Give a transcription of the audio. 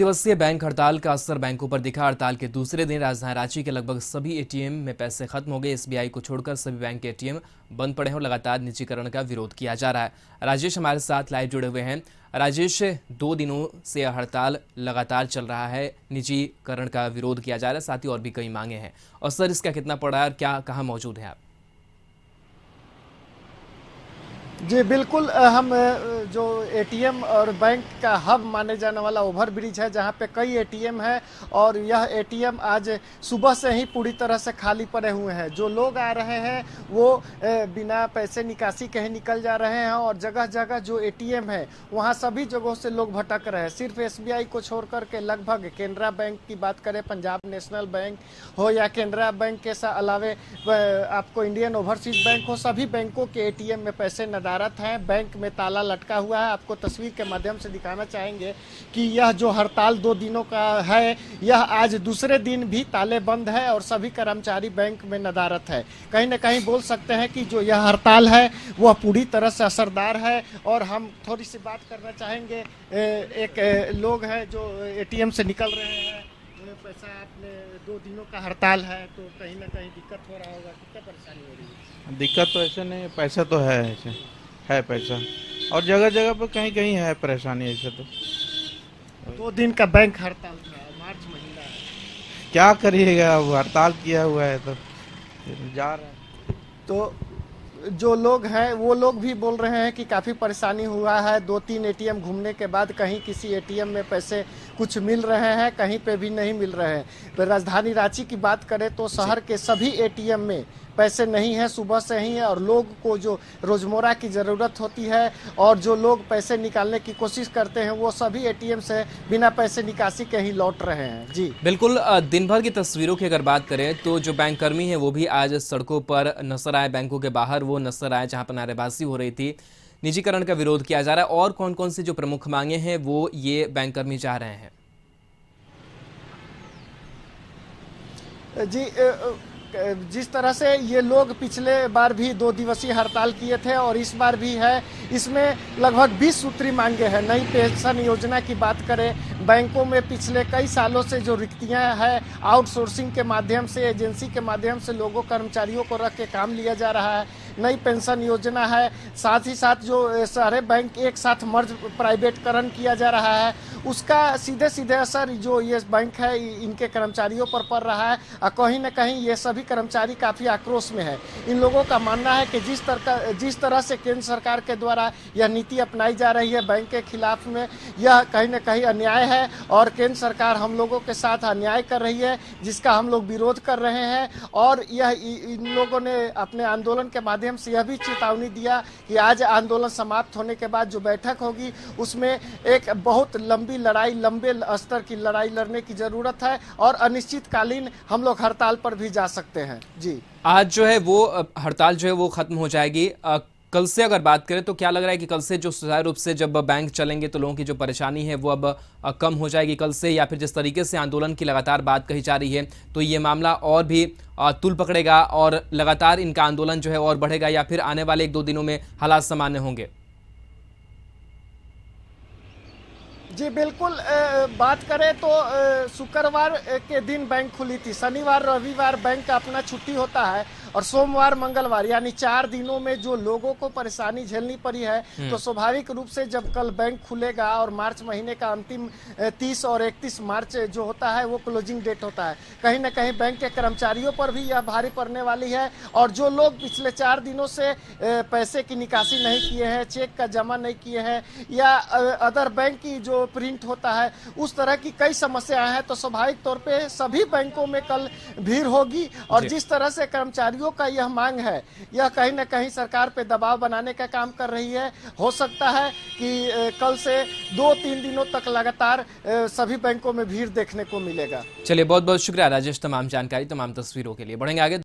दिवसीय बैंक हड़ताल का असर बैंकों पर दिखा। हड़ताल के दूसरे दिन राजधानी रांची के लगभग सभी एटीएम में पैसे खत्म हो गए। एसबीआई को छोड़कर सभी बैंक के एटीएम बंद पड़े हैं और लगातार निजीकरण का विरोध किया जा रहा है। राजेश हमारे साथ लाइव जुड़े हुए हैं। राजेश, 2 दिनों से हड़ताल लगातार चल रहा है, निजीकरण का विरोध किया जा रहा है, साथ ही और भी कई मांगे हैं। असर इसका कितना पड़ा है और क्या कहाँ मौजूद है आप? जी बिल्कुल, हम जो एटीएम और बैंक का हब माने जाने वाला ओवर ब्रिज है, जहां पे कई एटीएम है और यह एटीएम आज सुबह से ही पूरी तरह से खाली पड़े हुए हैं। जो लोग आ रहे हैं वो बिना पैसे निकासी के ही निकल जा रहे हैं और जगह जगह जो एटीएम है वहां सभी जगहों से लोग भटक रहे हैं। सिर्फ एसबीआई को छोड़ करके लगभग केनरा बैंक की बात करें, पंजाब नेशनल बैंक हो या केनरा बैंक के अलावे आपको इंडियन ओवरसीज बैंक हो, सभी बैंकों के एटीएम में पैसे नदारत है। बैंक में ताला लटका हुआ है। आपको तस्वीर के माध्यम से दिखाना चाहेंगे कि यह जो हड़ताल 2 दिनों का है, यह आज दूसरे दिन भी ताले बंद है और सभी कर्मचारी बैंक में नदारत है। कहीं ना कहीं बोल सकते हैं कि जो यह हड़ताल है वह पूरी तरह से असरदार है। और हम थोड़ी सी बात करना चाहेंगे, एक लोग हैं जो एटीएम से निकल रहे हैं। पैसा आपने 2 दिनों का हड़ताल है तो कहीं ना कहीं दिक्कत हो रहा होगा, कितना परेशानी हो रही है? दिक्कत तो ऐसे नहीं, पैसा तो है, ऐसे है पैसा और जगह जगह पर कहीं कहीं है परेशानी। ऐसे तो 2 दिन का बैंक हड़ताल था, मार्च महीना है। क्या करिएगा, अब हड़ताल किया हुआ है तो जा रहे हैं। तो जो लोग हैं वो लोग भी बोल रहे हैं कि काफ़ी परेशानी हुआ है। 2-3 एटीएम घूमने के बाद कहीं किसी एटीएम में पैसे कुछ मिल रहे हैं, कहीं पे भी नहीं मिल रहे हैं। तो राजधानी रांची की बात करें तो शहर के सभी एटीएम में पैसे नहीं है, सुबह से ही है। और लोग को जो रोजमर्रा की ज़रूरत होती है और जो लोग पैसे निकालने की कोशिश करते हैं वो सभी एटीएम से बिना पैसे निकासी के ही लौट रहे हैं। जी बिल्कुल, दिन भर की तस्वीरों की अगर बात करें तो जो बैंककर्मी हैं वो भी आज सड़कों पर नजर आए, बैंकों के बाहर वो नजर आए जहां पर नारेबाजी हो रही थी, निजीकरण का विरोध किया जा रहा है। और कौन कौन सी जो प्रमुख मांगे हैं वो ये बैंककर्मी चाह रहे हैं? जी जिस तरह से ये लोग पिछले बार भी 2 दिवसीय हड़ताल किए थे और इस बार भी है, इसमें लगभग 20 सूत्री मांगे हैं। नई पेंशन योजना की बात करें, बैंकों में पिछले कई सालों से जो रिक्तियां हैं, आउटसोर्सिंग के माध्यम से, एजेंसी के माध्यम से लोगों कर्मचारियों को रख के काम लिया जा रहा है। नई पेंशन योजना है, साथ ही साथ जो सारे बैंक एक साथ मर्ज प्राइवेटकरण किया जा रहा है, उसका सीधे सीधे असर जो ये बैंक है इनके कर्मचारियों पर पड़ रहा है। और कहीं ना कहीं ये सभी कर्मचारी काफ़ी आक्रोश में है। इन लोगों का मानना है कि जिस तरह से केंद्र सरकार के द्वारा यह नीति अपनाई जा रही है बैंक के खिलाफ में, यह कहीं ना कहीं अन्याय है और केंद्र सरकार हम लोगों के साथ अन्याय कर रही है, जिसका हम लोग विरोध कर रहे हैं। और यह इन लोगों ने अपने आंदोलन के माध्यम से यह भी चेतावनी दिया कि आज आंदोलन समाप्त होने के बाद जो बैठक होगी उसमें एक बहुत लंबी लड़ाई, लंबे स्तर की लड़ाई लड़ने की जरूरत है और अनिश्चितकालीन हम लोग हड़ताल पर भी जा सकते हैं। जी आज जो है वो हड़ताल जो है वो खत्म हो जाएगी। कल से अगर बात करें तो क्या लग रहा है कि कल से जो सुचारू रूप से जब बैंक चलेंगे तो लोगों की जो परेशानी है वो अब कम हो जाएगी कल से, या फिर जिस तरीके से आंदोलन की लगातार बात कही जा रही है तो ये मामला और भी तूल पकड़ेगा और लगातार इनका आंदोलन जो है और बढ़ेगा, या फिर आने वाले 1-2 दिनों में हालात सामान्य होंगे? जी बिल्कुल, बात करें तो शुक्रवार के दिन बैंक खुली थी, शनिवार रविवार बैंक का अपना छुट्टी होता है और सोमवार मंगलवार यानी 4 दिनों में जो लोगों को परेशानी झेलनी पड़ी है, तो स्वाभाविक रूप से जब कल बैंक खुलेगा और मार्च महीने का अंतिम 30 और 31 मार्च जो होता है वो क्लोजिंग डेट होता है, कहीं ना कहीं बैंक के कर्मचारियों पर भी यह भारी पड़ने वाली है। और जो लोग पिछले 4 दिनों से पैसे की निकासी नहीं किए हैं, चेक का जमा नहीं किए हैं या अदर बैंक की जो प्रिंट होता है, उस तरह की कई समस्याएं हैं, तो स्वाभाविक तौर पे सभी बैंकों में कल भीड़ होगी। और जिस तरह से कर्मचारियों का यह मांग है, यह कहीं ना कहीं सरकार पे दबाव बनाने का काम कर रही है। हो सकता है कि कल से 2-3 दिनों तक लगातार सभी बैंकों में भीड़ देखने को मिलेगा। चलिए, बहुत बहुत शुक्रिया राजेश, तमाम जानकारी, तमाम तस्वीरों के लिए। बढ़ेंगे आगे।